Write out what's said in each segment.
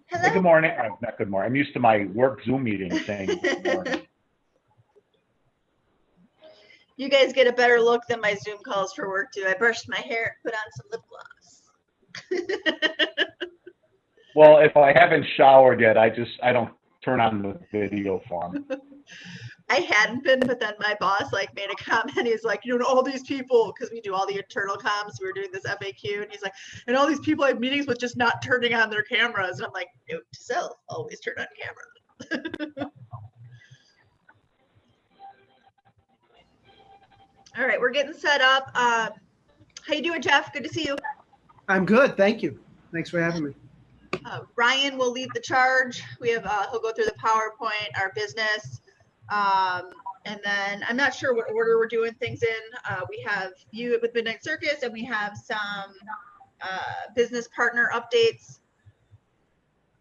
Hey, Hello. good morning. Not good morning. I'm used to my work Zoom meeting saying good morning. You guys get a better look than my Zoom calls for work do. I brushed my hair and put on some lip gloss. Well, if I haven't showered yet, I don't turn on the video form. I hadn't been, but then my boss like made a comment. He's like, you know, all these people, because we do all the internal comms, we were doing this FAQ, and he's like, and all these people have meetings with just not turning on their cameras. And I'm like, note to self, always turn on camera. All right, we're getting set up. How you doing, Jeff? Good to see you. I'm good, thank you. Thanks for having me. Ryan will lead the charge. We have he'll go through the PowerPoint, our business, and then I'm not sure what order we're doing things in. We have you with Midnight Circus, and we have some business partner updates,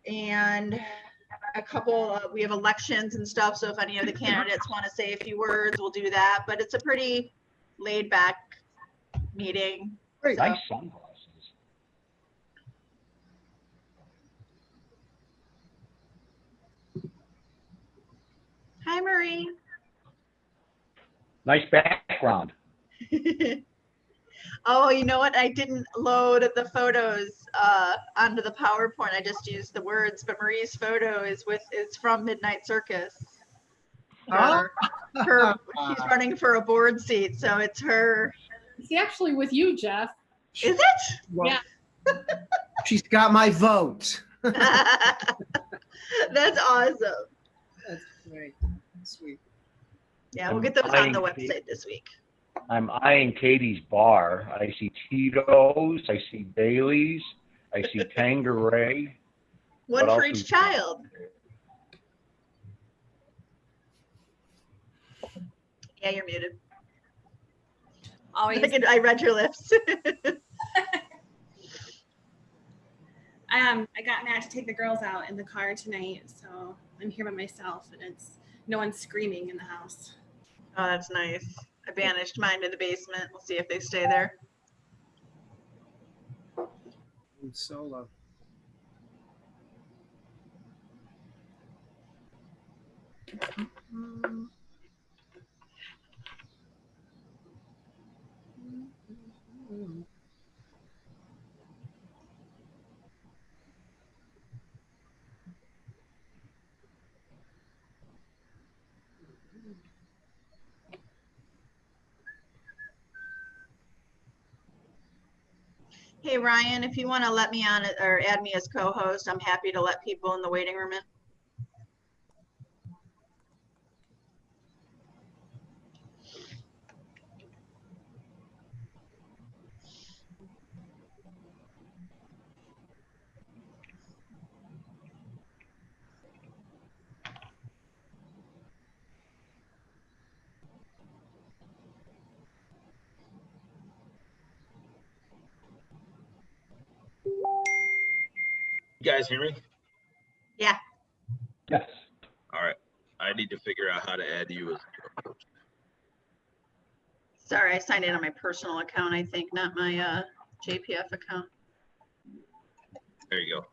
and a couple. We have elections and stuff. So if any of the candidates want to say a few words, we'll do that. But it's a pretty laid back meeting. Great. So. Nice sunglasses. Hi, Marie. Nice background. Oh, you know what? I didn't load the photos onto the PowerPoint. I just used the words. But Marie's photo is from Midnight Circus. She's running for a board seat, so it's her. It's actually with you, Jeff. Is it? Well, Yeah. she's got my vote. That's awesome. That's great. Sweet. Yeah, we'll get those on the website this week. I'm eyeing Katie's bar. I see Tito's. I see Bailey's. I see Tanqueray. One What for else each is- child. Yeah, you're muted. Always. I read your lips. I got Matt to take the girls out in the car tonight, so I'm here by myself, and it's no one's screaming in the house. Oh, that's nice. I banished mine to the basement. We'll see if they stay there. I'm solo. Hey, Ryan, if you want to let me on it or add me as co-host, I'm happy to let people in the waiting room in. You guys hear me? Yeah. Yes. All right. I need to figure out how to add you as a co-host. Sorry, I signed in on my personal account, I think, not my JPF account. There you go. All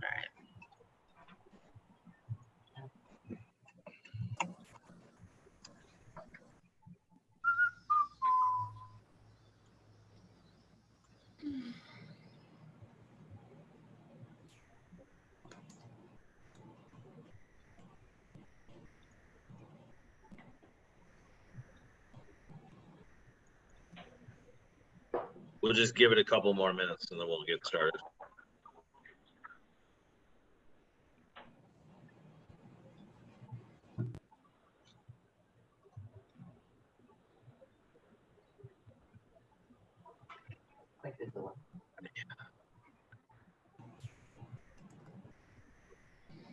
right. We'll just give it a couple more minutes and then we'll get started.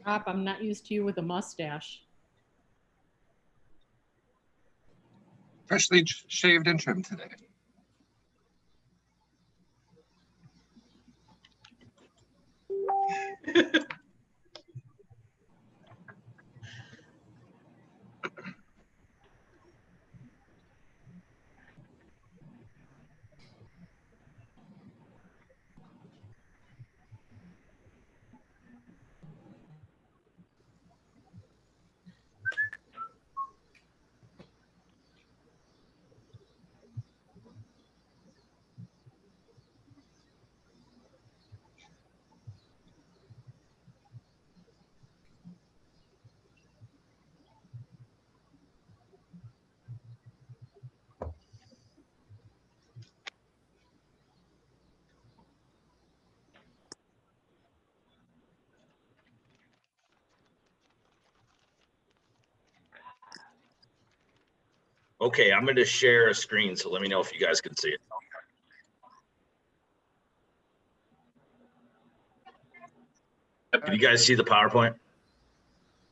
Rob, I'm not used to you with a mustache. Freshly shaved and trimmed today. Okay, I'm going to share a screen, so let me know if you guys can see it. Can you guys see the PowerPoint?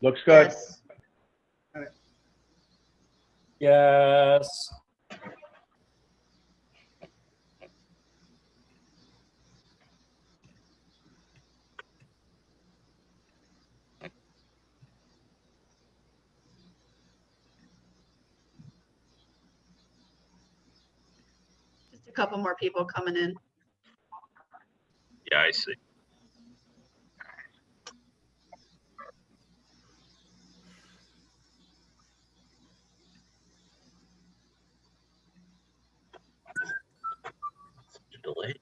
Looks good. Yes. Yes. Just a couple more people coming in. Yeah, I see. Delay.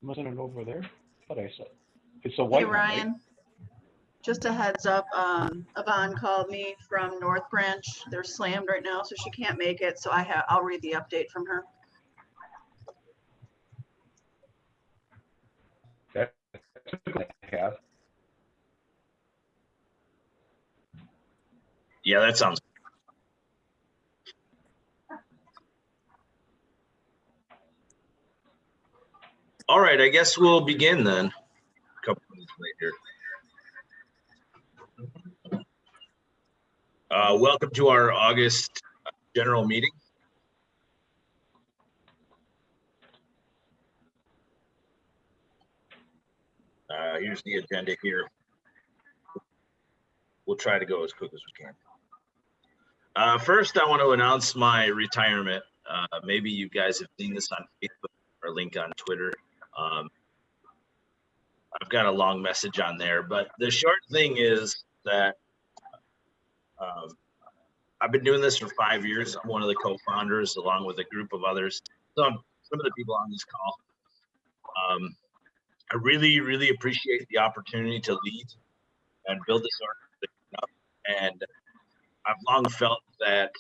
Wasn't it over there? What I said. It's a Hey, white one, right? Ryan, just a heads up, Yvonne called me from North Branch. They're slammed right now, so she can't make it. So I'll read the update from her. That's a good to have. Yeah, that sounds. All right, I guess we'll begin then. A couple minutes later. Welcome to our August general meeting. Here's the agenda here. We'll try to go as quick as we can. First, I want to announce my retirement. Maybe you guys have seen this on Facebook or link on Twitter. I've got a long message on there, but the short thing is that I've been doing this for 5 years. I'm one of the co-founders along with a group of others. Some of the people on this call. I really, really appreciate the opportunity to lead and build this organization up. And I've long felt that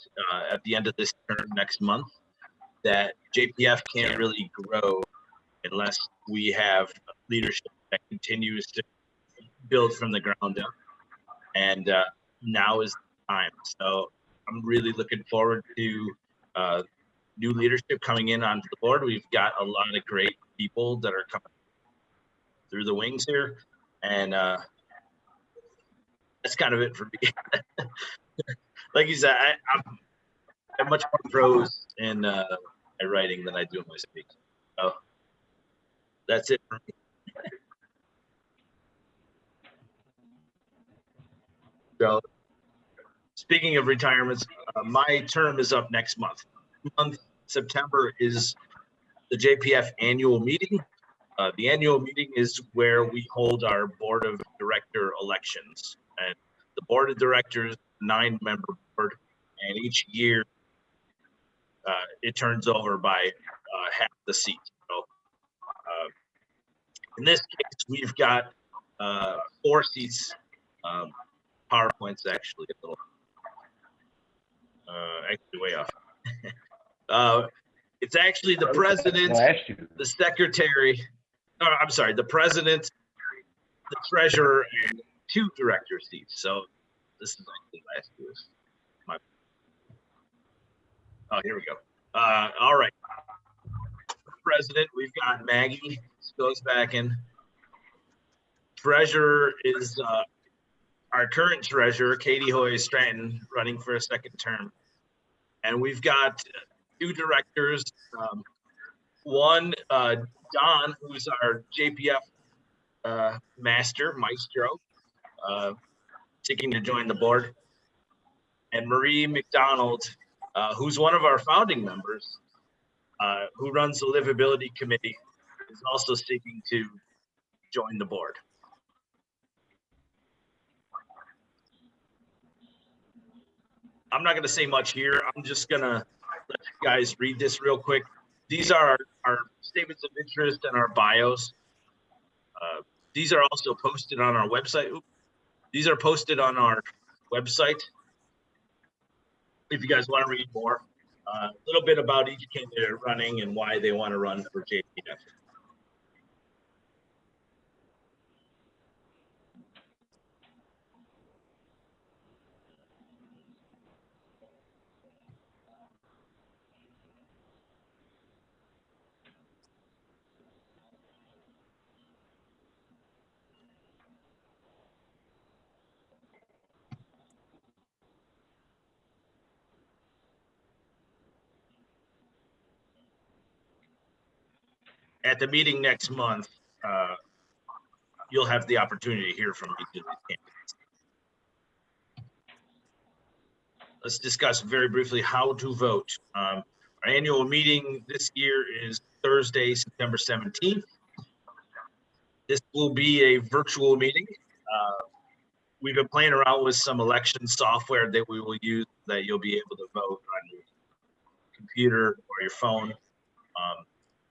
at the end of this term next month, that JPF can't really grow unless we have leadership that continues to build from the ground up. And now is the time. So I'm really looking forward to new leadership coming in onto the board. We've got a lot of great people that are coming through the wings here. And that's kind of it for me. Like you said, I'm much more prose in my writing than I do in my speaking. So that's it for me. So speaking of retirements, my term is up next month. September is the JPF annual meeting. The annual meeting is where we hold our board of director elections. And the board of directors, 9-member board, and each year it turns over by half the seat. So in this case, we've got 4 seats. PowerPoint's actually a little actually way off. It's actually the president, the secretary. I'm sorry, the president, the treasurer, and 2 director seats. So this is actually last year's. Oh, here we go. All right. President, we've got Maggie. This goes back in. Treasurer is our current treasurer, Katie Hoy Stratton, running for a 2nd term. And we've got 2 directors. One, Don, who's our JPF maestro, seeking to join the board. And Marie McDonald, who's one of our founding members, who runs the Livability Committee, is also seeking to join the board. I'm not going to say much here. I'm just going to let you guys read this real quick. These are our statements of interest and our bios. These are also posted on our website. These are posted on our website if you guys want to read more. A little bit about each candidate running and why they want to run for JPF. At the meeting next month, you'll have the opportunity to hear from each of these candidates. Let's discuss very briefly how to vote. Our annual meeting this year is Thursday, September 17th. This will be a virtual meeting. We've been playing around with some election software that we will use that you'll be able to vote on your computer or your phone.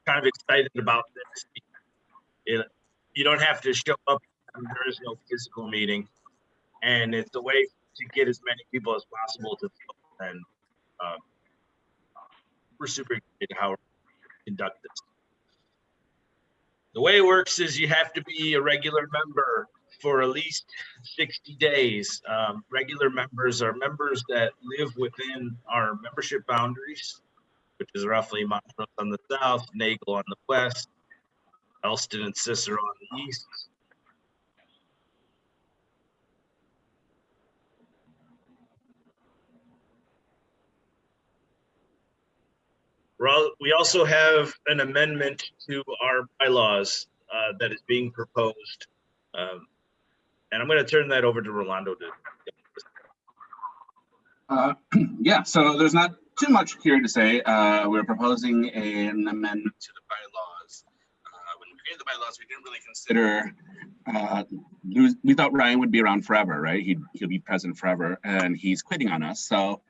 Kind of excited about this. You don't have to show up. There is no physical meeting, and it's a way to get as many people as possible to vote. And we're super excited how we conduct this. The way it works is you have to be a regular member for at least 60 days. Regular members are members that live within our membership boundaries, which is roughly Montrose on the south, Nagle on the west, Elston and Cicero on the east. We also have an amendment to our bylaws that is being proposed. And I'm going to turn that over to Rolando. Yeah, so there's not too much here to say. We're proposing an amendment to the bylaws. When we created the bylaws, we didn't really consider, we thought Ryan would be around forever, right? He'll be president forever, and he's quitting on us. So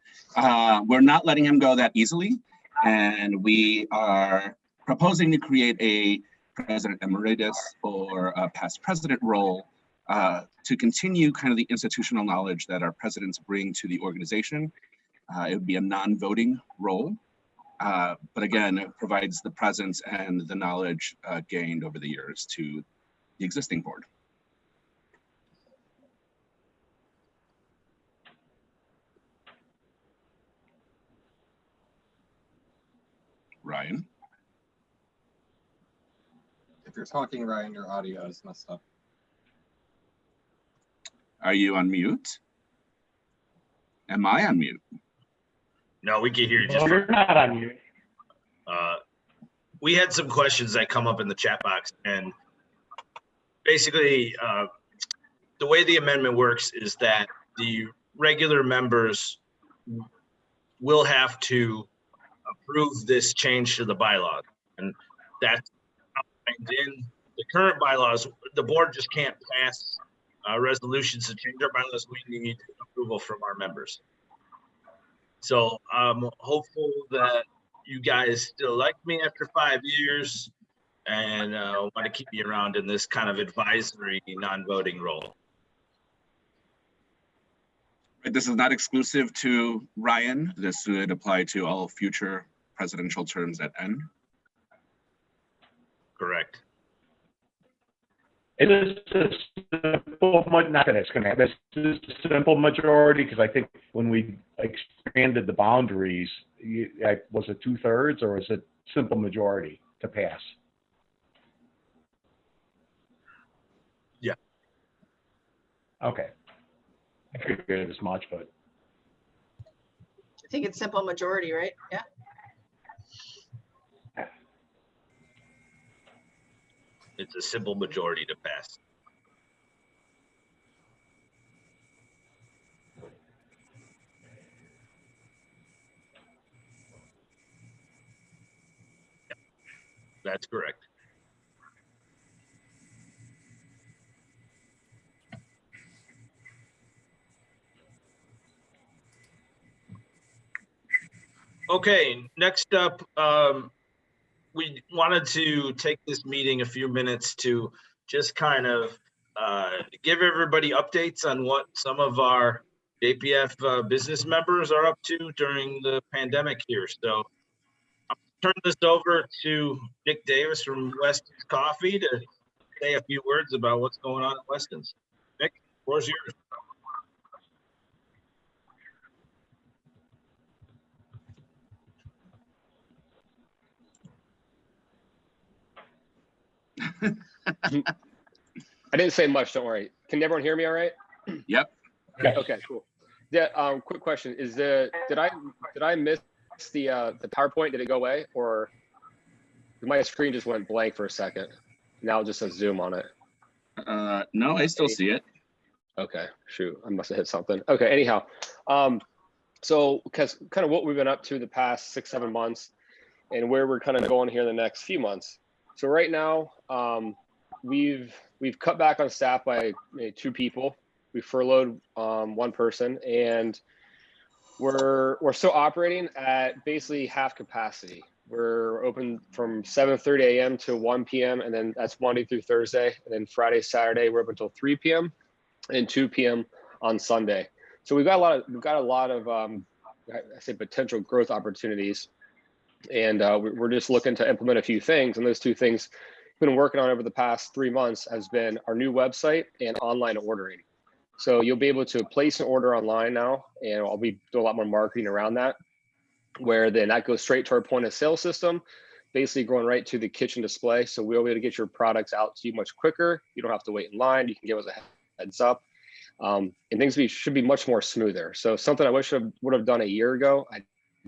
we're not letting him go that easily. And we are proposing to create a president emeritus or a past president role to continue kind of the institutional knowledge that our presidents bring to the organization. It would be a non-voting role, but again, it provides the presence and the knowledge gained over the years to the existing board. Ryan? If you're talking, Ryan, your audio is messed up. Are you on mute? Am I on mute? No, we can hear you. Well, you're not on mute. We had some questions that come up in the chat box, and basically the way the amendment works is that the regular members will have to approve this change to the bylaws, and that's outlined in the current bylaws. The board just can't pass resolutions to change our bylaws. We need approval from our members. So I'm hopeful that you guys still like me after 5 years and want to keep me around in this kind of advisory non-voting role. This is not exclusive to Ryan. This would apply to all future presidential terms that end. Correct. It is a simple, not that it's going to happen, it's just a simple majority, because I think when we expanded the boundaries, was it 2/3 or was it simple majority to pass? Yeah. Okay. I figured as much, but. I think it's simple majority, right? Yeah. It's a simple majority to pass. That's correct. Okay, next up, we wanted to take this meeting a few minutes to just kind of give everybody updates on what some of our JPF business members are up to during the pandemic here. So I'll turn this over to Nick Davis from Weston's Coffee to say a few words about what's going on at Weston's. Nick, the floor's yours. I didn't say much, don't worry. Can everyone hear me all right? Yep. Okay, cool. Yeah, quick question. Did I miss the PowerPoint? Did it go away, or my screen just went blank for a second? Now it just says Zoom on it. No, I still see it. Okay, shoot, I must have hit something. Okay, anyhow, so because kind of what we've been up to the past 6-7 months and where we're kind of going here in the next few months. So right now, we've cut back on staff by 2 people. We furloughed 1 person, and we're still operating at basically half capacity. We're open from 7:30 a.m. to 1 p.m. and then that's Monday through Thursday, and then Friday, Saturday we're open until 3 p.m. and 2 p.m. on Sunday. So we've got a lot of I say potential growth opportunities, and we're just looking to implement a few things. And those 2 things we've been working on over the past 3 months has been our new website and online ordering. So you'll be able to place an order online now, and I'll be doing a lot more marketing around that, where then that goes straight to our point of sale system, basically going right to the kitchen display. So we'll be able to get your products out to you much quicker. You don't have to wait in line. You can give us a heads up. And things should be much more smoother. So something I wish I would have done a year ago. I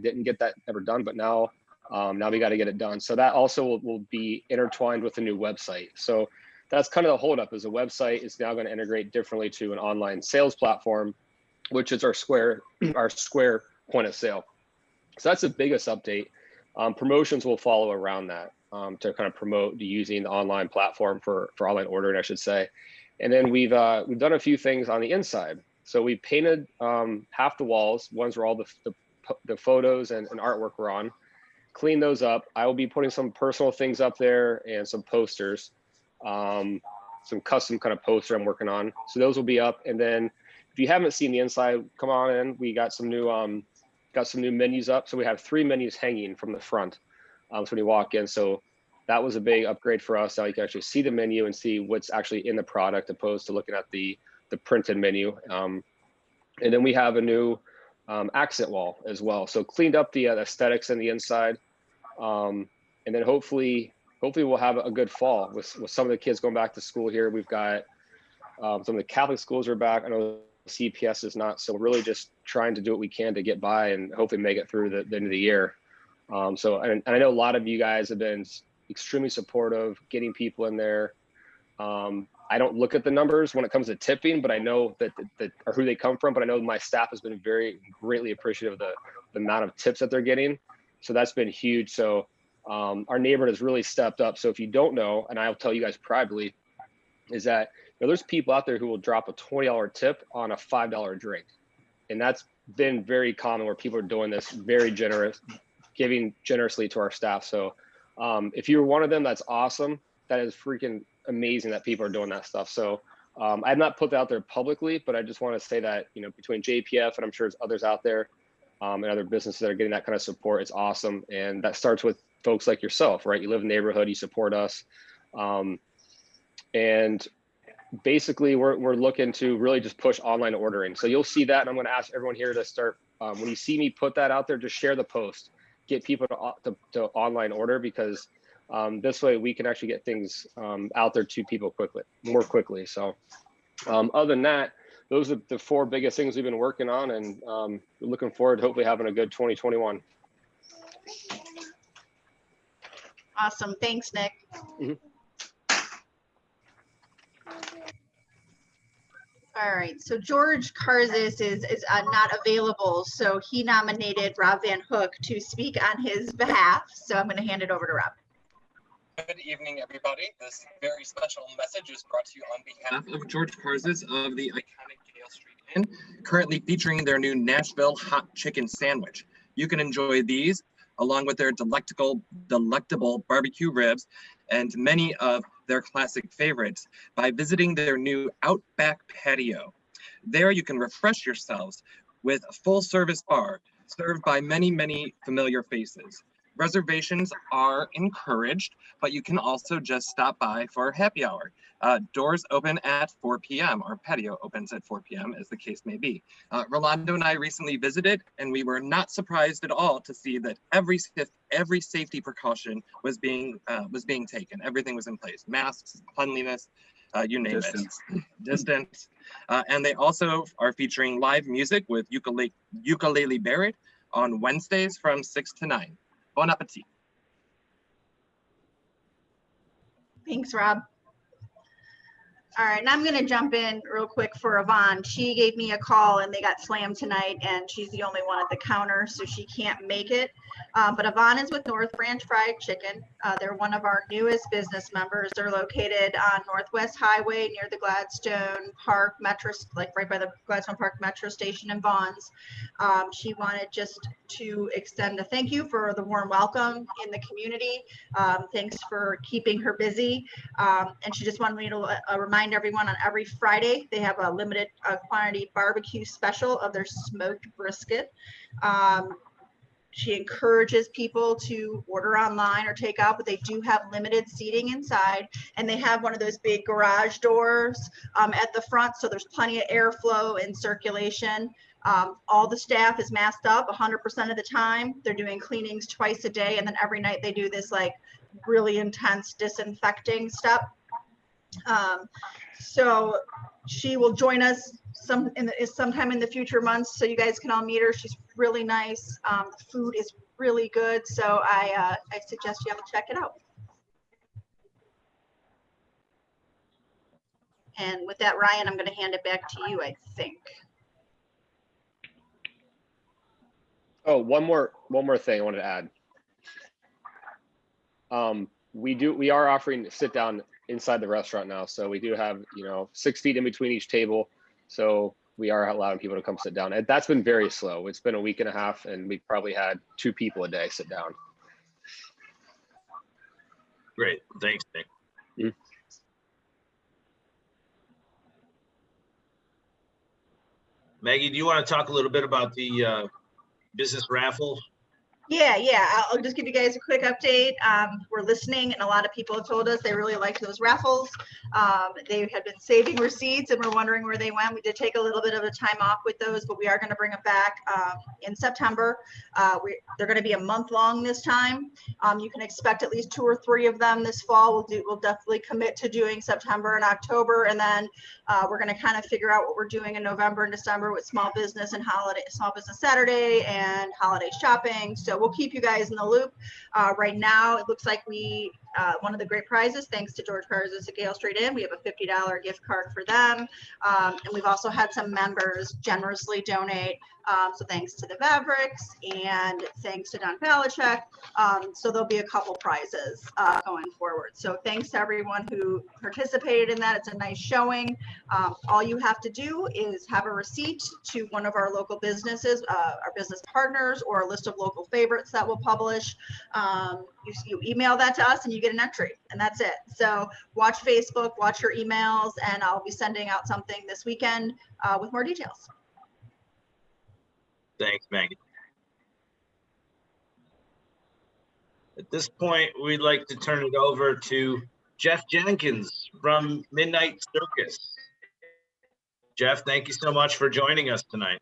didn't get that ever done, but now we got to get it done. So that also will be intertwined with the new website. So that's kind of the holdup, is the website is now going to integrate differently to an online sales platform, which is our Square point of sale. So that's the biggest update. Promotions will follow around that to kind of promote using the online platform for online ordering, I should say. And then we've done a few things on the inside. So we painted half the walls, ones where all the photos and artwork were on. Clean those up. I will be putting some personal things up there and some posters, some custom kind of poster I'm working on. So those will be up. And then if you haven't seen the inside, come on in. We got some new menus up. So we have 3 menus hanging from the front. So when you walk in, so that was a big upgrade for us. Now you can actually see the menu and see what's actually in the product, opposed to looking at the printed menu. And then we have a new accent wall as well. So cleaned up the aesthetics in the inside. And then hopefully we'll have a good fall with some of the kids going back to school here. We've got some of the Catholic schools are back. I know CPS is not. So we're really just trying to do what we can to get by and hopefully make it through the end of the year. And I know a lot of you guys have been extremely supportive, getting people in there. I don't look at the numbers when it comes to tipping, but I know that or who they come from. But I know my staff has been very greatly appreciative of the amount of tips that they're getting. So that's been huge. So our neighborhood has really stepped up. So if you don't know, and I'll tell you guys privately, is that there's people out there who will drop a $20 tip on a $5 drink. And that's been very common, where people are doing this, very generous, giving generously to our staff. So if you're one of them, that's awesome. That is freaking amazing that people are doing that stuff. So I've not put that out there publicly, but I just want to say that, between JPF and I'm sure there's others out there and other businesses that are getting that kind of support, it's awesome. And that starts with folks like yourself, right? You live in the neighborhood, you support us. And basically we're looking to really just push online ordering. So you'll see that. And I'm going to ask everyone here to start, when you see me put that out there, just share the post, get people to online order, because this way we can actually get things out there to people more quickly. So other than that, those are the 4 biggest things we've been working on, and we're looking forward to hopefully having a good 2021. Awesome. Thanks, Nick. Mm-hmm. All right, so George Karzis is not available, so he nominated Rob Van Hook to speak on his behalf. So I'm going to hand it over to Rob. Good evening, everybody. This very special message is brought to you on behalf of George Karzis of the iconic Gale Street Inn, currently featuring their new Nashville hot chicken sandwich. You can enjoy these along with their delectable barbecue ribs and many of their classic favorites by visiting their new Outback patio. There you can refresh yourselves with a full service bar served by many, many familiar faces. Reservations are encouraged, but you can also just stop by for happy hour. Doors open at 4 p.m. or patio opens at 4 p.m. as the case may be. Rolando and I recently visited, and we were not surprised at all to see that every safety precaution was being taken. Everything was in place: masks, cleanliness, you name it. Distance. And they also are featuring live music with Ukulele Barrett on Wednesdays from 6 to 9. Bon appetit. Thanks, Rob. All right, and I'm gonna jump in real quick for Yvonne. She gave me a call and they got slammed tonight and she's the only one at the counter, so she can't make it. But Yvonne is with North Branch Fried Chicken. They're one of our newest business members. They're located on Northwest Highway near the Gladstone Park Metro, like right by the Gladstone Park Metro Station in Vaughn's. She wanted just to extend a thank you for the warm welcome in the community. Thanks for keeping her busy. And she just wanted me to remind everyone on every Friday, they have a limited quantity barbecue special of their smoked brisket. She encourages people to order online or take out, but they do have limited seating inside, and they have one of those big garage doors at the front, so there's plenty of airflow and circulation. All the staff is masked up 100% of the time. They're doing cleanings twice a day, and then every night they do this like really intense disinfecting step. So she will join us sometime in the future months, so you guys can all meet her. She's really nice. The food is really good, so I suggest you all check it out. And with that, Ryan, I'm going to hand it back to you, I think. Oh, one more thing I wanted to add. We are offering sit down inside the restaurant now, so we do have 6 feet in between each table, so we are allowing people to come sit down. And that's been very slow. It's been a week and a half, and we've probably had 2 people a day sit down. Great, thanks, Nick. Mm-hmm. Maggie, do you want to talk a little bit about the business raffle? Yeah. I'll just give you guys a quick update. We're listening, and a lot of people have told us they really liked those raffles. They had been saving receipts and we're wondering where they went. We did take a little bit of a time off with those, but we are going to bring them back in September. They're going to be a month long this time. You can expect at least 2 or 3 of them this fall. We'll definitely commit to doing September and October, and then we're going to kind of figure out what we're doing in November and December with small business and Small Business Saturday and holiday shopping. So we'll keep you guys in the loop. Right now, it looks like one of the great prizes, thanks to George Karzis at Gale Street Inn, we have a $50 gift card for them. And we've also had some members generously donate. So thanks to the Mavericks and thanks to Don Palachek. So there'll be a couple prizes going forward. So thanks to everyone who participated in that. It's a nice showing. All you have to do is have a receipt to one of our local businesses, our business partners, or a list of local favorites that we'll publish. You email that to us and you get an entry, and that's it. So watch Facebook, watch your emails, and I'll be sending out something this weekend with more details. Thanks, Maggie. At this point, we'd like to turn it over to Jeff Jenkins from Midnight Circus. Jeff, thank you so much for joining us tonight.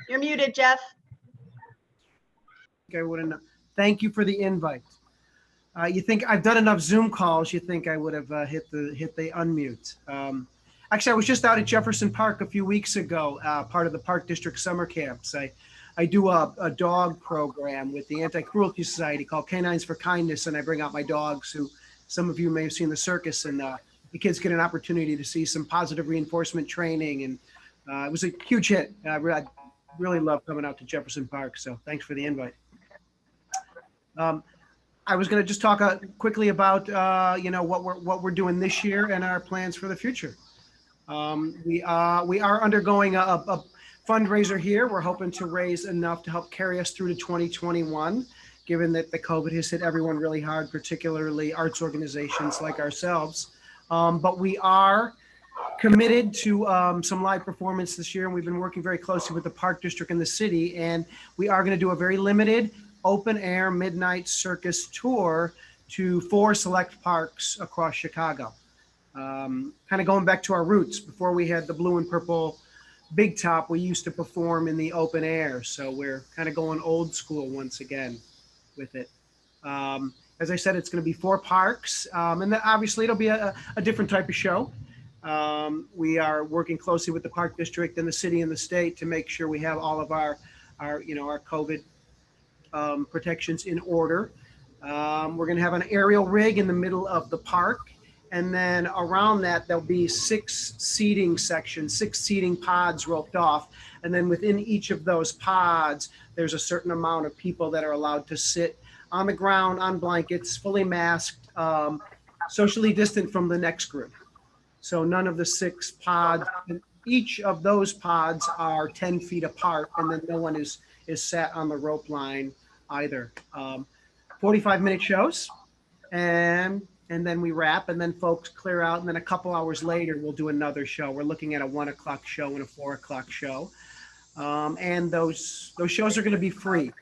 You're muted, Jeff. I wouldn't. Thank you for the invite. You think I've done enough Zoom calls? You think I would have hit the unmute? Actually, I was just out at Jefferson Park a few weeks ago, part of the Park District summer camps. I do a dog program with the Anti-Cruelty Society called Canines for Kindness, and I bring out my dogs, who some of you may have seen the circus, and the kids get an opportunity to see some positive reinforcement training and It was a huge hit. I really love coming out to Jefferson Park. So thanks for the invite. I was going to just talk quickly about what we're doing this year and our plans for the future. We are undergoing a fundraiser here. We're hoping to raise enough to help carry us through to 2021, given that the COVID has hit everyone really hard, particularly arts organizations like ourselves. But we are committed to some live performance this year, and we've been working very closely with the Park District and the city, and we are going to do a very limited open air midnight circus tour to 4 select parks across Chicago. Kind of going back to our roots. Before we had the blue and purple big top, we used to perform in the open air. So we're kind of going old school once again with it. As I said, it's going to be 4 parks, and obviously it'll be a different type of show. We are working closely with the Park District and the city and the state to make sure we have all of our COVID protections in order. We're going to have an aerial rig in the middle of the park. And then around that, there'll be 6 seating sections, 6 seating pods roped off. And then within each of those pods, there's a certain amount of people that are allowed to sit on the ground, on blankets, fully masked, socially distant from the next group. So none of the 6 pods, each of those pods are 10 feet apart, and then no one is sat on the rope line either. 45-minute shows, and then we wrap, and then folks clear out, and then a couple hours later, we'll do another show. We're looking at a 1 o'clock show and a 4 o'clock show. And those shows are going to be free.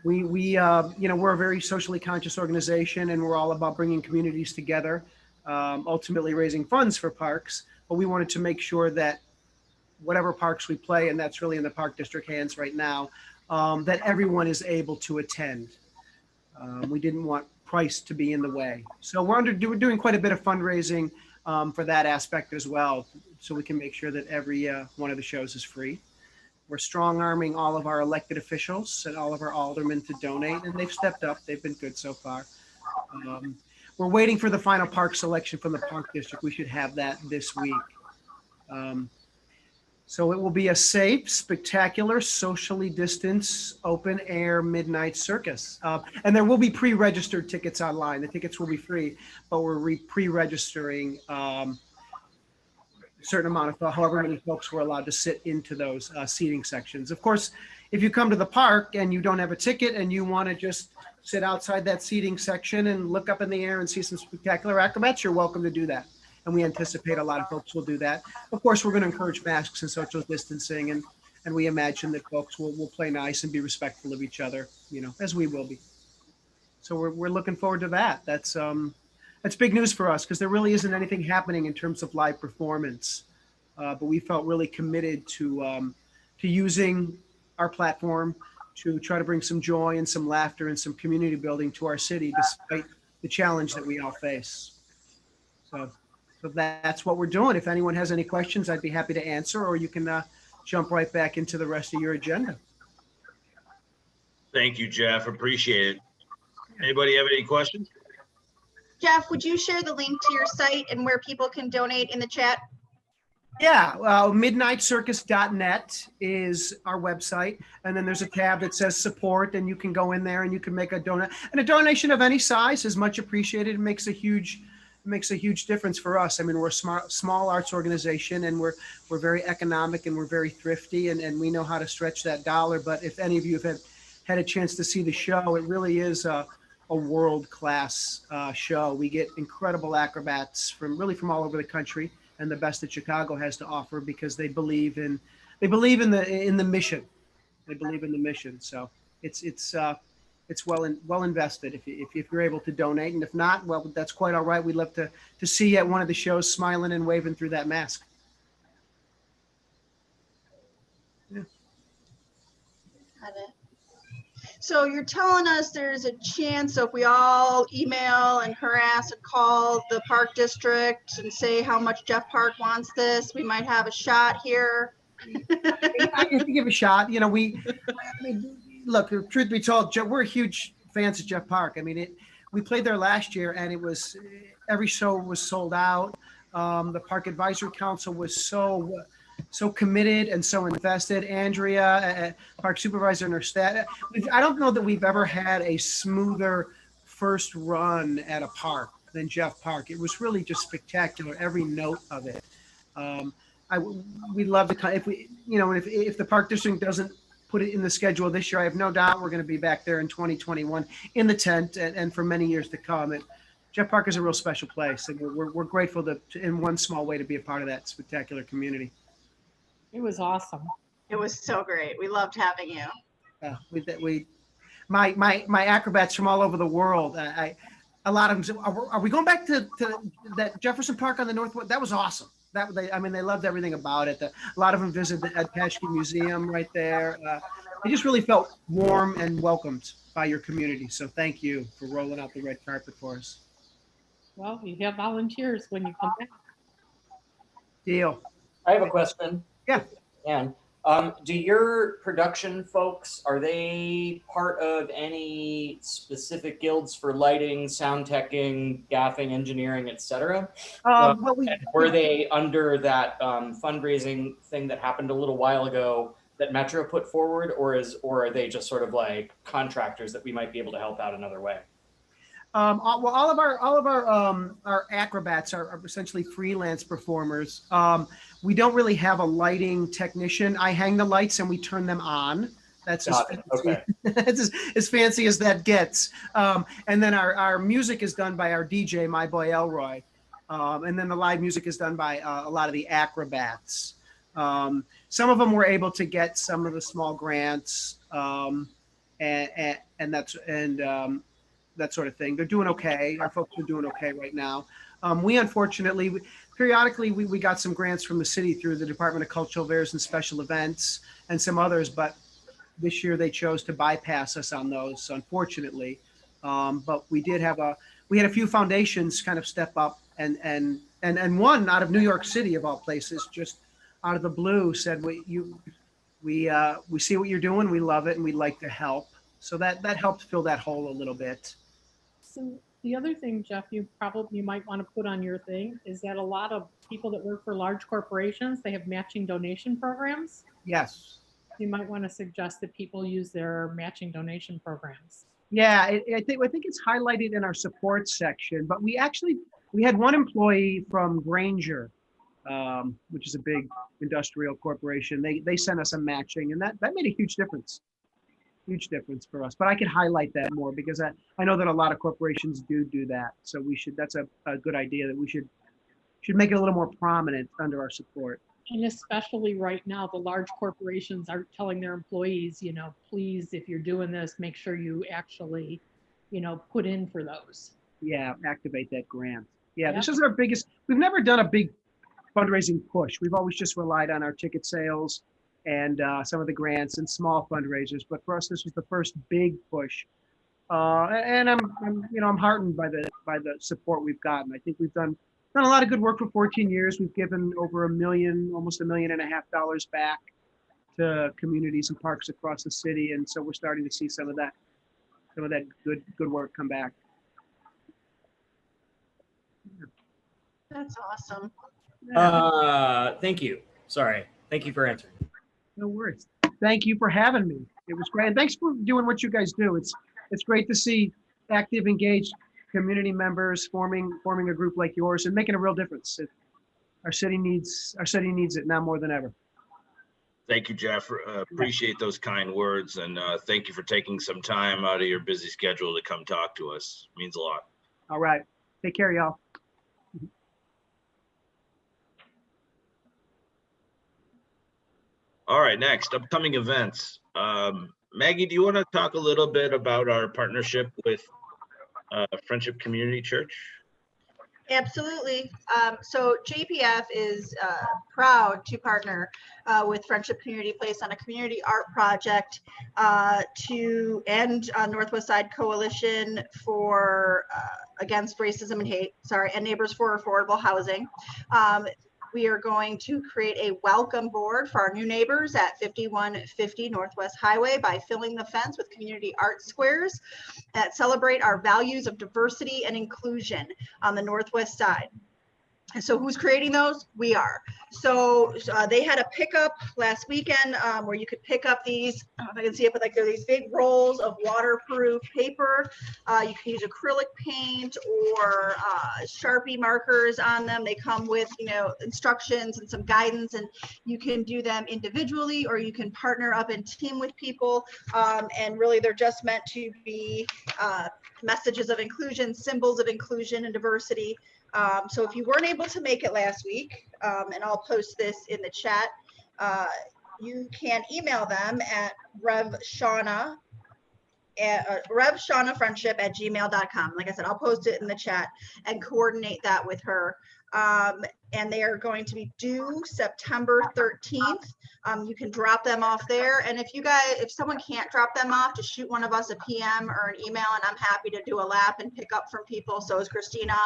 We're a very socially conscious organization, and we're all about bringing communities together, ultimately raising funds for parks. But we wanted to make sure that whatever parks we play, and that's really in the Park District hands right now, that everyone is able to attend. We didn't want price to be in the way. So we're doing quite a bit of fundraising for that aspect as well, so we can make sure that every one of the shows is free. We're strong arming all of our elected officials and all of our aldermen to donate, and they've stepped up. They've been good so far. We're waiting for the final park selection from the Park District. We should have that this week. So it will be a safe, spectacular, socially distanced, open air midnight circus. And there will be pre-registered tickets online. The tickets will be free, but we're pre-registering a certain amount of however many folks were allowed to sit into those seating sections. Of course, if you come to the park and you don't have a ticket and you want to just sit outside that seating section and look up in the air and see some spectacular acrobats, you're welcome to do that. And we anticipate a lot of folks will do that. Of course, we're going to encourage masks and social distancing, and we imagine that folks will play nice and be respectful of each other, as we will be. So we're looking forward to that. That's big news for us, because there really isn't anything happening in terms of live performance. But we felt really committed to using our platform to try to bring some joy and some laughter and some community building to our city, despite the challenge that we all face. So that's what we're doing. If anyone has any questions, I'd be happy to answer, or you can jump right back into the rest of your agenda. Thank you, Jeff. Appreciate it. Anybody have any questions? Jeff, would you share the link to your site and where people can donate in the chat? Yeah, midnightcircus.net is our website. And then there's a tab that says support, and you can go in there and you can make a donation. And a donation of any size is much appreciated. It makes a huge difference for us. I mean, we're a small arts organization, and we're very economic, and we're very thrifty, and we know how to stretch that dollar. But if any of you have had a chance to see the show, it really is a world-class show. We get incredible acrobats from all over the country, and the best that Chicago has to offer, because they believe in the mission. They believe in the mission. So it's well invested if you're able to donate, and if not, well, that's quite all right. We'd love to see you at one of the shows, smiling and waving through that mask. Yeah. Got it. So you're telling us there's a chance, so if we all email and harass and call the Park District and say how much Jeff Park wants this, we might have a shot here. I can give a shot. Look, truth be told, we're huge fans of Jeff Park. I mean, we played there last year, and it was every show was sold out. The Park Advisory Council was so committed and so invested. Andrea, park supervisor, and her staff. I don't know that we've ever had a smoother first run at a park than Jeff Park. It was really just spectacular, every note of it. We'd love to, if the park district doesn't put it in the schedule this year, I have no doubt we're going to be back there in 2021 in the tent and for many years to come. Jeff Park is a real special place, and we're grateful to, in one small way, to be a part of that spectacular community. It was awesome. It was so great. We loved having you. My acrobats from all over the world. A lot of them said, are we going back to that Jefferson Park on the northwest? That was awesome. They loved everything about it. A lot of them visited the Ed Paschke Museum right there. They just really felt warm and welcomed by your community. So thank you for rolling out the red carpet for us. Well, you have volunteers when you come back. Deal. I have a question. Yeah. And do your production folks, are they part of any specific guilds for lighting, sound teching, gaffing, engineering, etc.? Were they under that fundraising thing that happened a little while ago that Metro put forward, or are they just sort of like contractors that we might be able to help out another way? Well, all of our acrobats are essentially freelance performers. We don't really have a lighting technician. I hang the lights and we turn them on. That's as fancy as that gets. And then our music is done by our DJ, my boy Elroy. And then the live music is done by a lot of the acrobats. Some of them were able to get some of the small grants, and that sort of thing. They're doing okay. Our folks are doing okay right now. We unfortunately, periodically, we got some grants from the city through the Department of Cultural Affairs and Special Events and some others, but this year they chose to bypass us on those, unfortunately. But we had a few foundations kind of step up, and one out of New York City, of all places, just out of the blue said, we see what you're doing, we love it, and we'd like to help. So that helped fill that hole a little bit. So the other thing, Jeff, you might want to put on your thing is that a lot of people that work for large corporations, they have matching donation programs. Yes. You might want to suggest that people use their matching donation programs. Yeah, I think it's highlighted in our support section, but we had one employee from Grainger, which is a big industrial corporation. They sent us a matching, and that made a huge difference. Huge difference for us, but I could highlight that more because I know that a lot of corporations do that. So that's a good idea that we should make it a little more prominent under our support. And especially right now, the large corporations are telling their employees, please, if you're doing this, make sure you actually, put in for those. Yeah, activate that grant. Yeah, This is our biggest, we've never done a big fundraising push. We've always just relied on our ticket sales and some of the grants and small fundraisers. But for us, this was the first big push. And I'm heartened by the support we've gotten. I think we've done a lot of good work for 14 years. We've given over almost $1.5 million back to communities and parks across the city. And so we're starting to see some of that good work come back. That's awesome. Thank you. Sorry. Thank you for answering. No worries. Thank you for having me. It was great. And thanks for doing what you guys do. It's great to see active, engaged community members forming a group like yours and making a real difference. Our city needs it now more than ever. Thank you, Jeff. Appreciate those kind words, and thank you for taking some time out of your busy schedule to come talk to us. It means a lot. All right. Take care, y'all. All right, next, upcoming events. Maggie, do you want to talk a little bit about our partnership with Friendship Community Church? Absolutely. So JPF is proud to partner with Friendship Community Place on a community art project to end Northwest Side Coalition for against racism and hate, and Neighbors for Affordable Housing. We are going to create a welcome board for our new neighbors at 5150 Northwest Highway by filling the fence with community art squares that celebrate our values of diversity and inclusion on the Northwest side. So who's creating those? We are. So they had a pickup last weekend where you could pick up these, I don't know if I can see it, but like they're these big rolls of waterproof paper. You can use acrylic paint or Sharpie markers on them. They come with, you know, instructions and some guidance, and you can do them individually or you can partner up and team with people. And really they're just meant to be messages of inclusion, symbols of inclusion and diversity. So if you weren't able to make it last week, and I'll post this in the chat, you can email them at revshawnafriendship@gmail.com. Like I said, I'll post it in the chat and coordinate that with her. And they are going to be due September 13th. You can drop them off there. And if someone can't drop them off, just shoot one of us a PM or an email, and I'm happy to do a lap and pick up from people. So is Christina,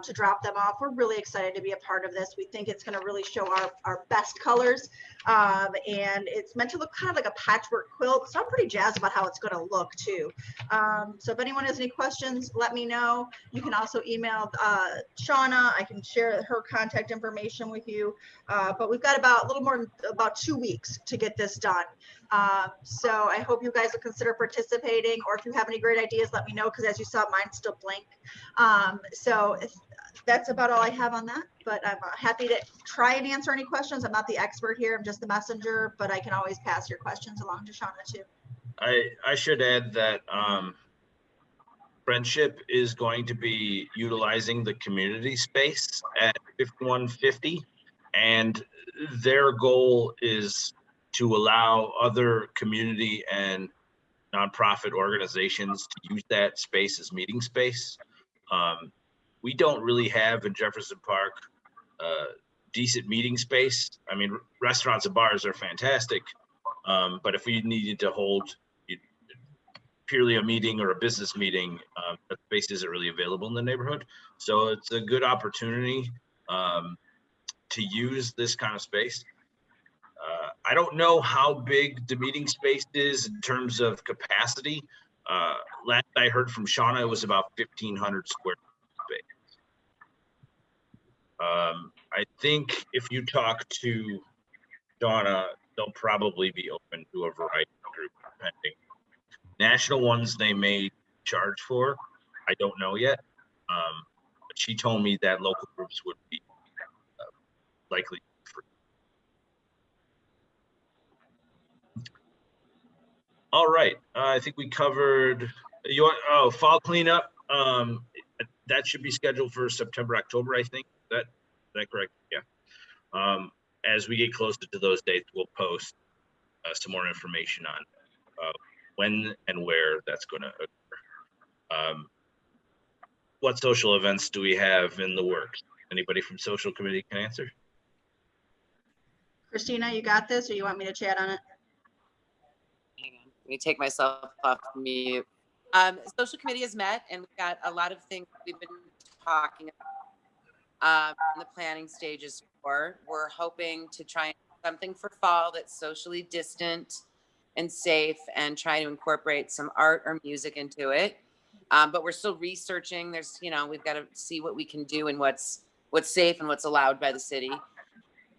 to drop them off. We're really excited to be a part of this. We think it's going to really show our best colors. And it's meant to look kind of like a patchwork quilt. So I'm pretty jazzed about how it's going to look too. So if anyone has any questions, let me know. You can also email Shauna. I can share her contact information with you. But we've got a little more than about 2 weeks to get this done. So I hope you guys will consider participating, or if you have any great ideas, let me know, because as you saw, mine's still blank. So that's about all I have on that, but I'm happy to try and answer any questions. I'm not the expert here, I'm just the messenger, but I can always pass your questions along to Shauna too. I should add that Friendship is going to be utilizing the community space at 5150, and their goal is to allow other community and nonprofit organizations to use that space as meeting space. We don't really have in Jefferson Park decent meeting space. I mean, restaurants and bars are fantastic, but if we needed to hold purely a meeting or a business meeting, that space isn't really available in the neighborhood. So it's a good opportunity to use this kind of space. I don't know how big the meeting space is in terms of capacity. Last I heard from Shauna, it was about 1,500 square feet space. I think if you talk to Shauna, they'll probably be open to a variety of groups, depending. National ones they may charge for, I don't know yet. But she told me that local groups would be likely free. All right, I think we covered fall cleanup. That should be scheduled for September, October, I think. Is that correct? Yeah. As we get closer to those dates, we'll post some more information on when and where that's going to occur. What social events do we have in the works? Anybody from social committee can answer? Christina, you got this, or you want me to chat on it? Hang on, let me take myself off mute. Social committee has met, and we've got a lot of things we've been talking about in the planning stages for. We're hoping to try and do something for fall that's socially distant and safe, and try to incorporate some art or music into it. But we're still researching. There's, we've got to see what we can do and what's safe and what's allowed by the city.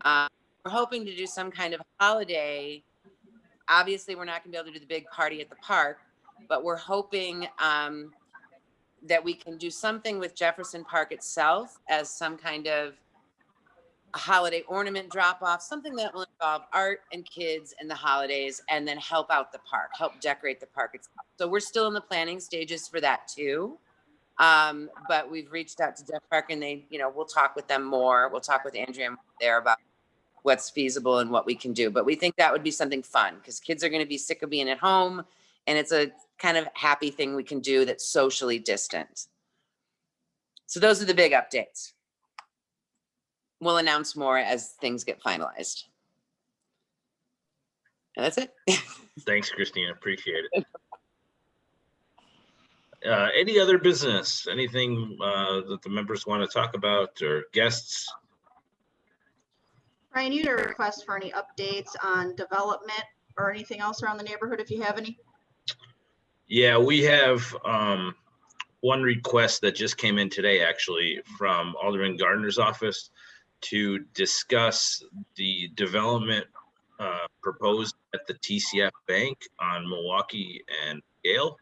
We're hoping to do some kind of holiday. Obviously, we're not going to be able to do the big party at the park, but we're hoping that we can do something with Jefferson Park itself as some kind of a holiday ornament drop off, something that will involve art and kids and the holidays, and then help out the park, help decorate the park itself. So we're still in the planning stages for that too. But we've reached out to Jeff Park, and they, we'll talk with them more. We'll talk with Andrea there about what's feasible and what we can do. But we think that would be something fun, because kids are going to be sick of being at home, and it's a kind of happy thing we can do that's socially distant. So those are the big updates. We'll announce more as things get finalized. And that's it. Thanks, Christina. Appreciate it. Any other business? Anything that the members want to talk about, or guests? Ryan, you had a request for any updates on development or anything else around the neighborhood, if you have any? Yeah, we have one request that just came in today, actually, from Alderman Gardner's office to discuss the development proposed at the TCF Bank on Milwaukee and Gale.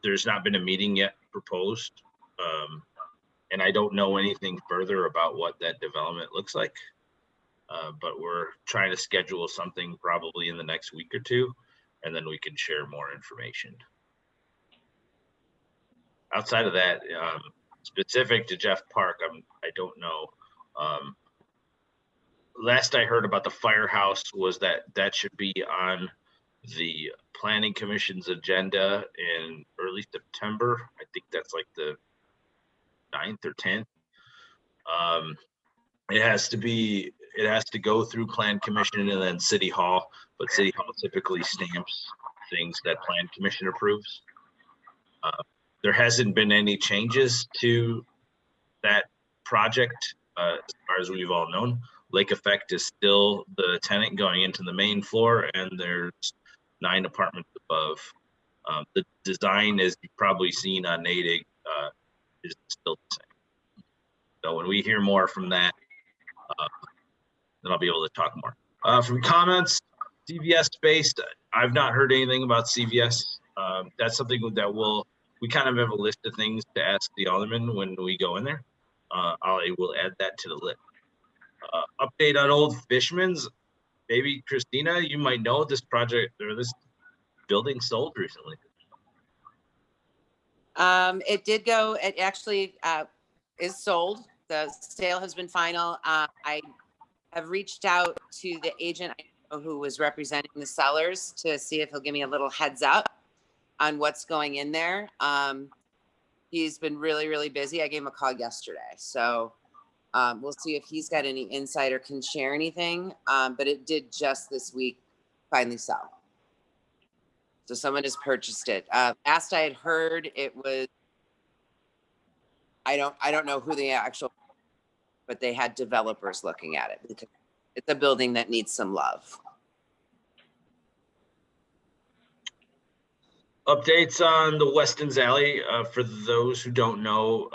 There's not been a meeting yet proposed, and I don't know anything further about what that development looks like, but we're trying to schedule something probably in the next week or two, and then we can share more information. Outside of that, specific to Jeff Park, I don't know. Last I heard about the firehouse was that should be on the Planning Commission's agenda in early September. I think that's like the 9th or 10th. It has to go through Plan Commission and then City Hall, but City Hall typically stamps things that Plan Commission approves. There hasn't been any changes to that project as far as we've all known. Lake Effect is still the tenant going into the main floor, and there's 9 apartments above. The design, as you've probably seen on Natick, is still the same. So when we hear more from that, then I'll be able to talk more. From comments, CVS space, I've not heard anything about CVS. That's something that we kind of have a list of things to ask the alderman when we go in there. I will add that to the list. Update on Old Fishman's. Maybe Christina, you might know this project or this building sold recently. It did go. It actually is sold. The sale has been final. I have reached out to the agent who was representing the sellers to see if he'll give me a little heads up on what's going in there. He's been really, really busy. I gave him a call yesterday. So we'll see if he's got any insight or can share anything. But it did just this week finally sell. So someone has purchased it. Last I had heard, it was, I don't know who the actual, but they had developers looking at it because it's a building that needs some love. Updates on the Weston's Alley. For those who don't know,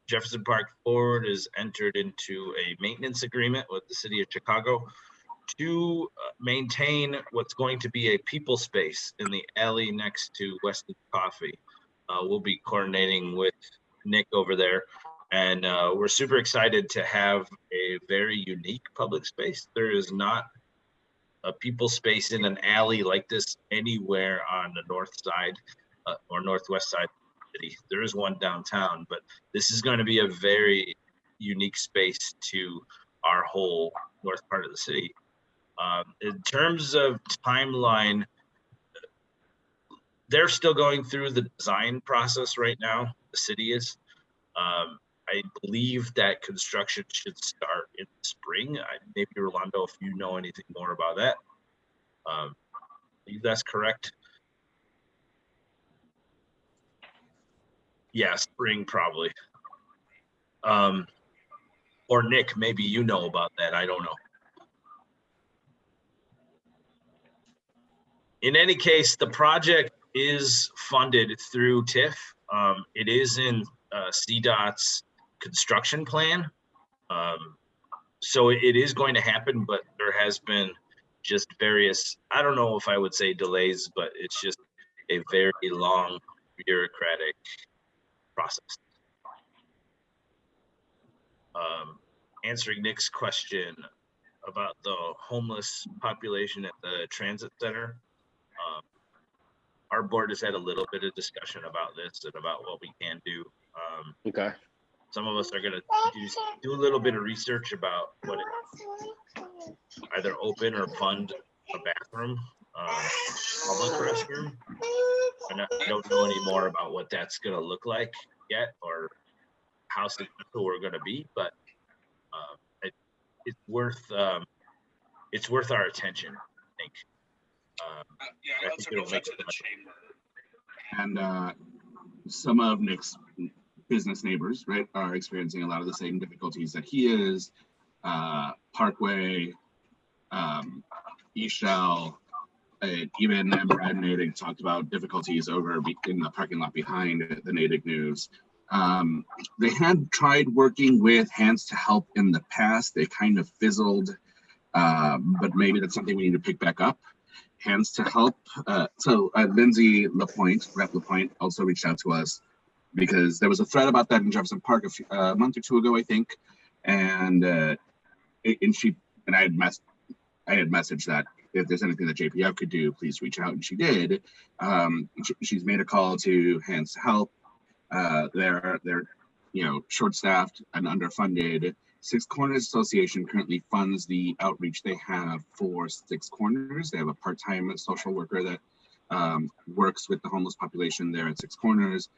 Jefferson Park Forward has entered into a maintenance agreement with the city of Chicago to maintain what's going to be a people space in the alley next to Weston's Coffee. We'll be coordinating with Nick over there, and we're super excited to have a very unique public space. There is not a people space in an alley like this anywhere on the north side or northwest side of the city. There is one downtown, but this is going to be a very unique space to our whole north part of the city. In terms of timeline, they're still going through the design process right now. The city is. I believe that construction should start in the spring. Maybe Rolando, if you know anything more about that. I believe that's correct. Yeah, spring probably. Or Nick, maybe you know about that. I don't know. In any case, the project is funded through TIF. It is in CDOT's construction plan. So it is going to happen, but there has been just various, I don't know if I would say delays, but it's just a very long bureaucratic process. Answering Nick's question about the homeless population at the transit center. Our board has had a little bit of discussion about this and about what we can do. Okay. Some of us are going to do a little bit of research about what it, either open or fund a bathroom, public restroom. And I don't know any more about what that's going to look like yet or how successful we're going to be, but it's worth our attention, I think. I also reached out to the chamber, and some of Nick's business neighbors, right, are experiencing a lot of the same difficulties that he is. Parkway, East Shell, Even Brad Natick talked about difficulties over in the parking lot behind the Natick News. They had tried working with Hands to Help in the past. They kind of fizzled, but maybe that's something we need to pick back up. Hands to Help. Lindsay Lapointe, Rep Lapointe, also reached out to us because there was a thread about that in Jefferson Park a month or two ago, I think, and I had messaged that if there's anything that JPF could do, please reach out, and she did. She's made a call to Hands to Help. They're short-staffed and underfunded. Six Corners Association currently funds the outreach they have for Six Corners. They have a part-time social worker that works with the homeless population there at Six Corners.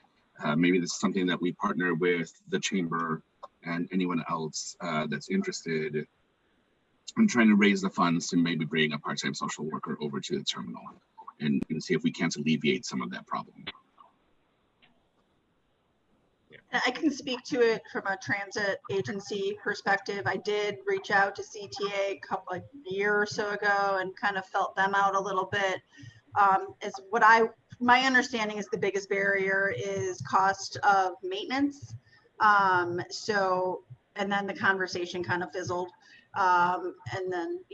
Maybe this is something that we partner with the chamber and anyone else that's interested. I'm trying to raise the funds to maybe bring a part-time social worker over to the terminal and see if we can't alleviate some of that problem. I can speak to it from a transit agency perspective. I did reach out to CTA a year or so ago and kind of felt them out a little bit. My understanding is the biggest barrier is cost of maintenance. And then the conversation kind of fizzled. And then,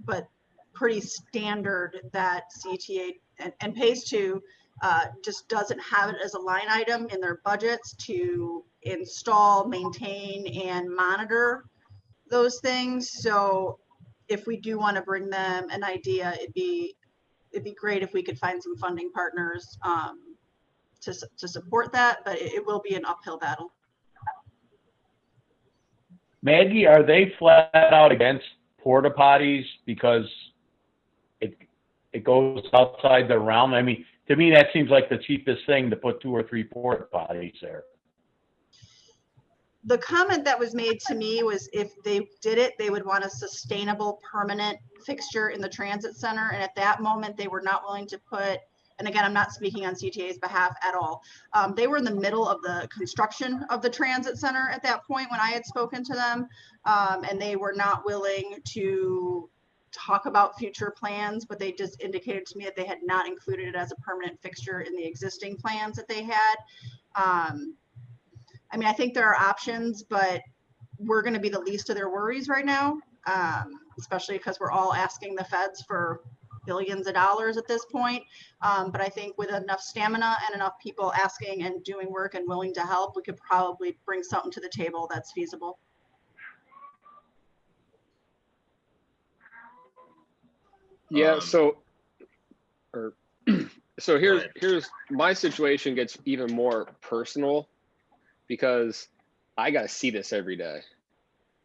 but pretty standard that CTA and pays to just doesn't have it as a line item in their budgets to install, maintain, and monitor those things. So if we do want to bring them an idea, it'd be great if we could find some funding partners to support that, but it will be an uphill battle. Maggie, are they flat out against porta potties because it goes outside the realm? I mean, to me, that seems like the cheapest thing to put 2 or 3 porta potties there. The comment that was made to me was if they did it, they would want a sustainable, permanent fixture in the transit center. And at that moment, they were not willing to put, and again, I'm not speaking on CTA's behalf at all. They were in the middle of the construction of the transit center at that point when I had spoken to them, and they were not willing to talk about future plans, but they just indicated to me that they had not included it as a permanent fixture in the existing plans that they had. I mean, I think there are options, but we're going to be the least of their worries right now, especially because we're all asking the feds for billions of dollars at this point. But I think with enough stamina and enough people asking and doing work and willing to help, we could probably bring something to the table that's feasible. Yeah, so here's my situation gets even more personal because I gotta see this every day,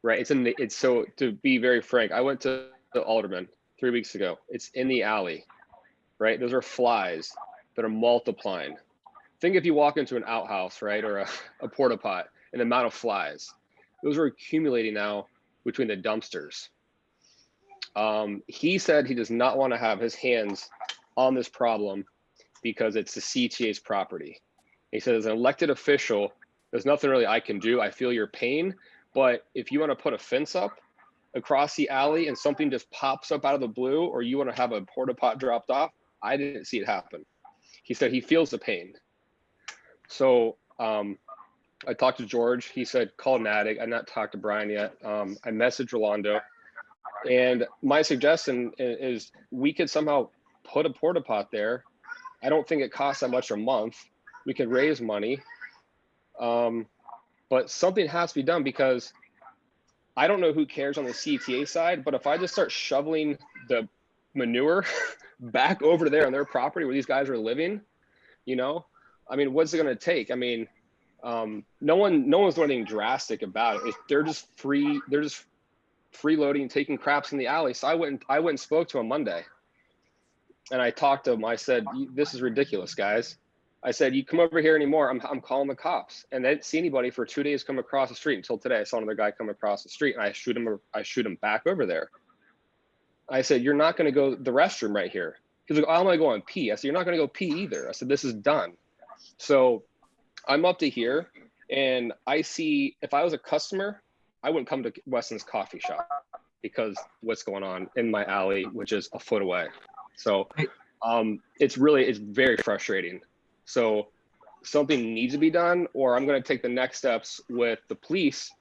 right? So to be very frank, I went to the Alderman 3 weeks ago. It's in the alley, right? Those are flies that are multiplying. Think if you walk into an outhouse, right, or a porta pot, and the amount of flies, those are accumulating now between the dumpsters. He said he does not want to have his hands on this problem because it's the CTA's property. He said, as an elected official, there's nothing really I can do. I feel your pain, but if you want to put a fence up across the alley and something just pops up out of the blue, or you want to have a porta pot dropped off, I didn't see it happen. He said he feels the pain. So I talked to George. He said, call Natick. I've not talked to Brian yet. I messaged Rolando. And my suggestion is we could somehow put a porta pot there. I don't think it costs that much a month. We could raise money. But something has to be done because I don't know who cares on the CTA side, but if I just start shoveling the manure back over there on their property where these guys are living, I mean, what's it going to take? I mean, no one's doing anything drastic about it. They're just freeloading, taking craps in the alley. So I went and spoke to him Monday, and I talked to him. I said, "This is ridiculous, guys." I said, "You come over here anymore, I'm calling the cops." And they didn't see anybody for 2 days come across the street until today. I saw another guy come across the street, and I shoot him back over there. I said, "You're not going to go the restroom right here." He's like, "I'm going to go and pee." I said, "You're not going to go pee either." I said, "This is done." So I'm up to here, and I see if I was a customer, I wouldn't come to Weston's coffee shop because what's going on in my alley, which is a foot away. So it's very frustrating. So something needs to be done, or I'm going to take the next steps with the police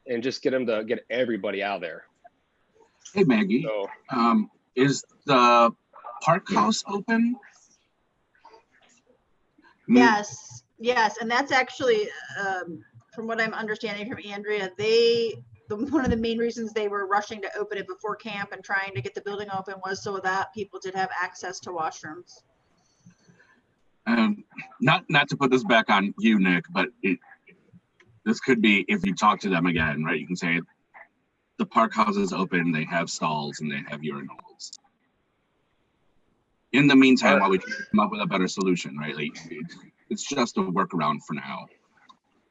and just get them to get everybody out of there. Hey, Maggie, So, is the park house open? Yes, yes, and that's actually, from what I'm understanding from Andrea, one of the main reasons they were rushing to open it before camp and trying to get the building open was so that people did have access to washrooms. Not to put this back on you, Nick, but this could be, if you talk to them again, right? You can say the park house is open, they have stalls, and they have urinals. In the meantime, while we come up with a better solution, right? Like, it's just a workaround for now.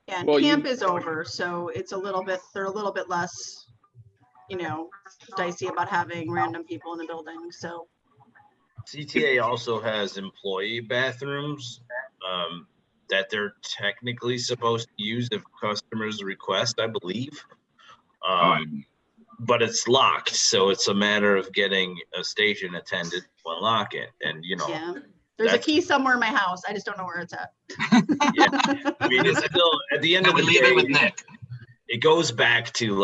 Yeah, and camp is over, so they're a little bit less, dicey about having random people in the building. So CTA also has employee bathrooms that they're technically supposed to use if customers request, I believe. But it's locked, so it's a matter of getting a station attendant to unlock it. And yeah, there's a key somewhere in my house. I just don't know where it's at. Yeah, I mean, it's still at the end of the day. Leave it with Nick. It goes back to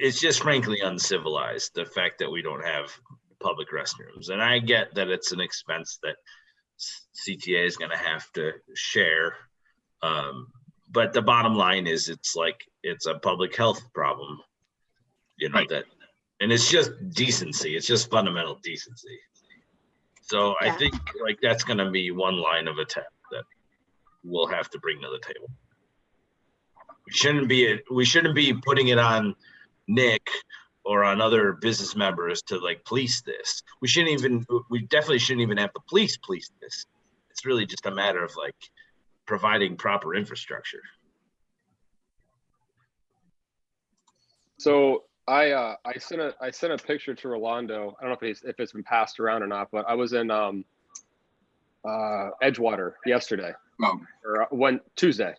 it's just frankly uncivilized, the fact that we don't have public restrooms. And I get that it's an expense that CTA is going to have to share. But the bottom line is it's a public health problem, right. And it's just decency. It's just fundamental decency. So I think that's going to be one line of attack that we'll have to bring to the table. We shouldn't be putting it on Nick or on other business members to police this. We definitely shouldn't even have the police this. It's really just a matter of providing proper infrastructure. So I sent a picture to Rolando. I don't know if it's been passed around or not, but I was in Edgewater yesterday. Or Tuesday.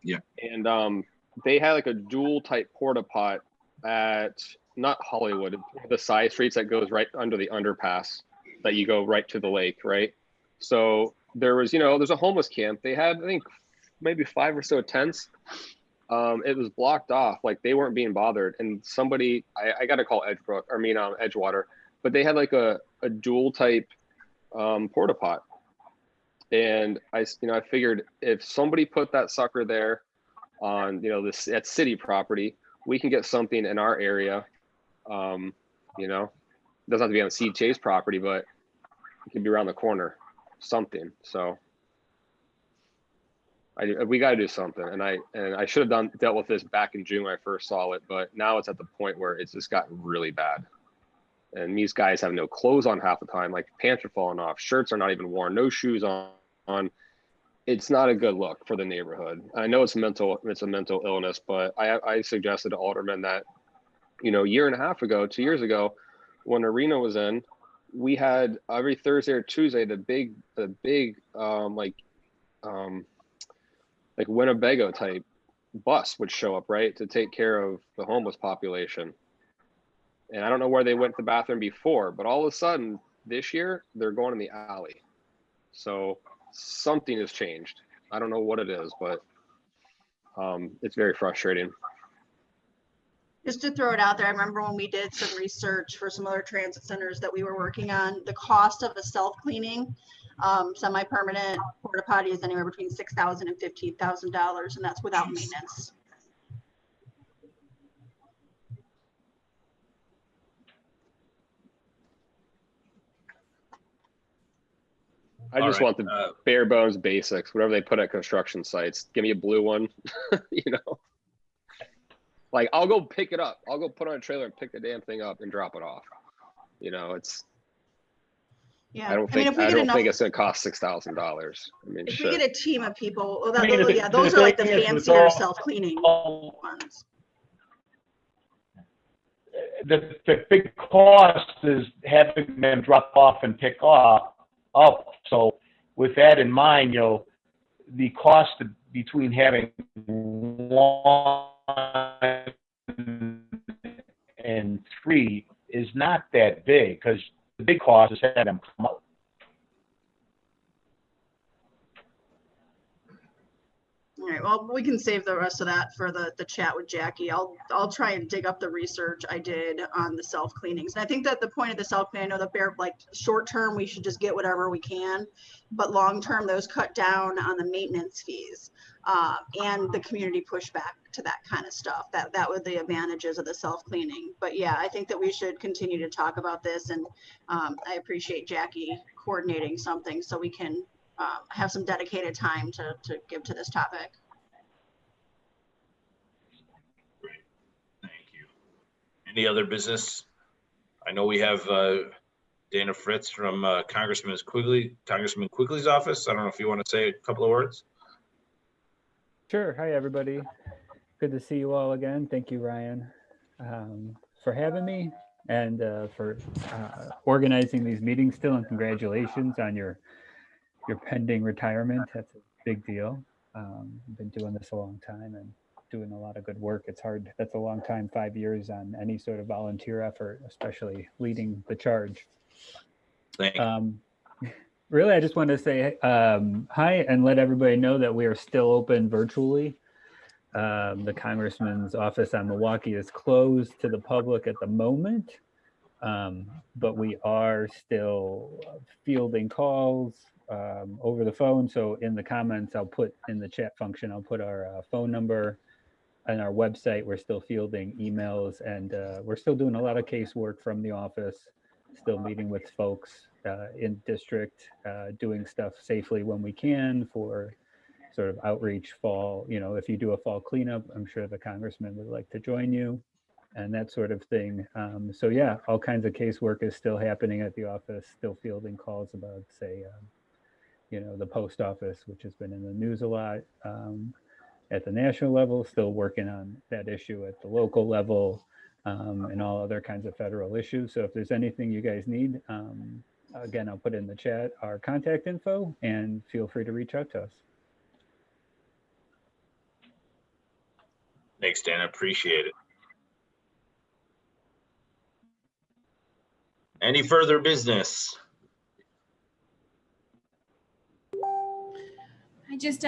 Yeah. And they had a dual type porta pot at not Hollywood, the side streets that goes right under the underpass that you go right to the lake, right? So there's a homeless camp. They had, I think, maybe 5 or so tents. It was blocked off, they weren't being bothered. And somebody, I got to call Edgewater, but they had a dual type porta pot. And I figured if somebody put that sucker there on, that city property, we can get something in our area. Doesn't have to be on CTA's property, but it could be around the corner, something. So we got to do something. And I should have dealt with this back in June when I first saw it, but now it's at the point where it's just gotten really bad. And these guys have no clothes on half the time, pants are falling off, shirts are not even worn, no shoes on. It's not a good look for the neighborhood. I know it's a mental illness, but I suggested to aldermen that, a year and a half ago, 2 years ago, when Arena was in, we had every Thursday or Tuesday, the big Winnebago type bus would show up, right, to take care of the homeless population. And I don't know where they went to the bathroom before, but all of a sudden this year they're going in the alley. So something has changed. I don't know what it is, but it's very frustrating. Just to throw it out there, I remember when we did some research for some other transit centers that we were working on, the cost of a self-cleaning semi-permanent porta potty is anywhere between $6,000 and $15,000, and that's without maintenance. I just want the bare bones basics, whatever they put at construction sites. Give me a blue one, I'll go pick it up. I'll go put on a trailer and pick the damn thing up and drop it off. It's. Yeah, I don't think it's gonna cost $6,000. If we get a team of people, those are the fancier self-cleaning ones. The big cost is having them drop off and pick up. So with that in mind, the cost between having 1 and 3 is not that big, because the big cost is having them come out. All right, well, we can save the rest of that for the chat with Jackie. I'll try and dig up the research I did on the self cleanings. And I think that the point of the self cleaning, I know that they're like short term, we should just get whatever we can, but long term, those cut down on the maintenance fees and the community pushback to that kind of stuff. That were the advantages of the self cleaning. But yeah, I think that we should continue to talk about this, and I appreciate Jackie coordinating something so we can have some dedicated time to give to this topic. Great, thank you. Any other business? I know we have Dana Fritz from Congressman Quigley's office. I don't know if you want to say a couple of words. Sure. Hi, everybody. Good to see you all again. Thank you, Ryan, for having me and for organizing these meetings still, and congratulations on your pending retirement. That's a big deal. I've been doing this a long time and doing a lot of good work. It's hard. That's a long time, 5 years on any sort of volunteer effort, especially leading the charge. Thank you. Really, I just want to say hi and let everybody know that we are still open virtually. The Congressman's office on Milwaukee is closed to the public at the moment, but we are still fielding calls over the phone. So in the comments, I'll put in the chat function, I'll put our phone number and our website. We're still fielding emails, and we're still doing a lot of casework from the office, still meeting with folks in district, doing stuff safely when we can for sort of outreach fall. You know, if you do a fall cleanup, I'm sure the congressman would like to join you and that sort of thing. So yeah, all kinds of casework is still happening at the office, still fielding calls about, say, you know, the post office, which has been in the news a lot at the national level, still working on that issue at the local level, and all other kinds of federal issues. So if there's anything you guys need, again, I'll put in the chat our contact info, and feel free to reach out to us. Thanks, Dan. I appreciate it. Any further business? I just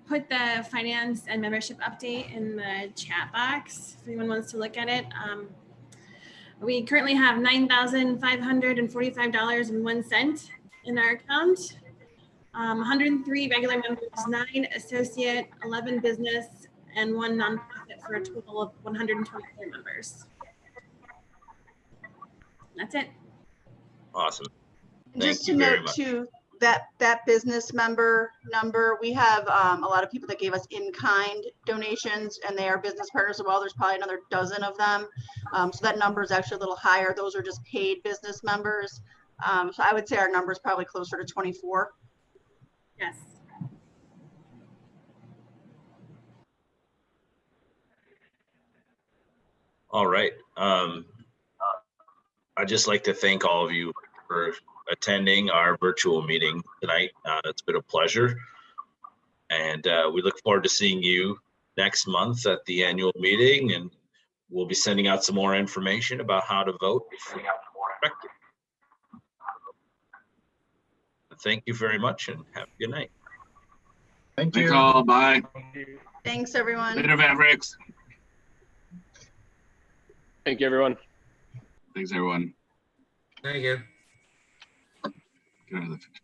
put the finance and membership update in the chat box if anyone wants to look at it. We currently have $9,545.01 in our account. 103 regular members, 9 associate, 11 business, and 1 nonprofit, for a total of 124 members. That's it. Awesome. Just to note too, that business member number, we have a lot of people that gave us in-kind donations, and they are business partners as well. There's probably another dozen of them. So that number is actually a little higher. Those are just paid business members. So I would say our number is probably closer to 24. Yes. All right. I'd just like to thank all of you for attending our virtual meeting tonight. It's been a pleasure. And we look forward to seeing you next month at the annual meeting, and we'll be sending out some more information about how to vote. Thank you very much, and have a good night. Thank you. All. Bye. Thanks, everyone. Later, Mavericks. Thank you, everyone. Thanks, everyone. Thank you. Get out of the picture.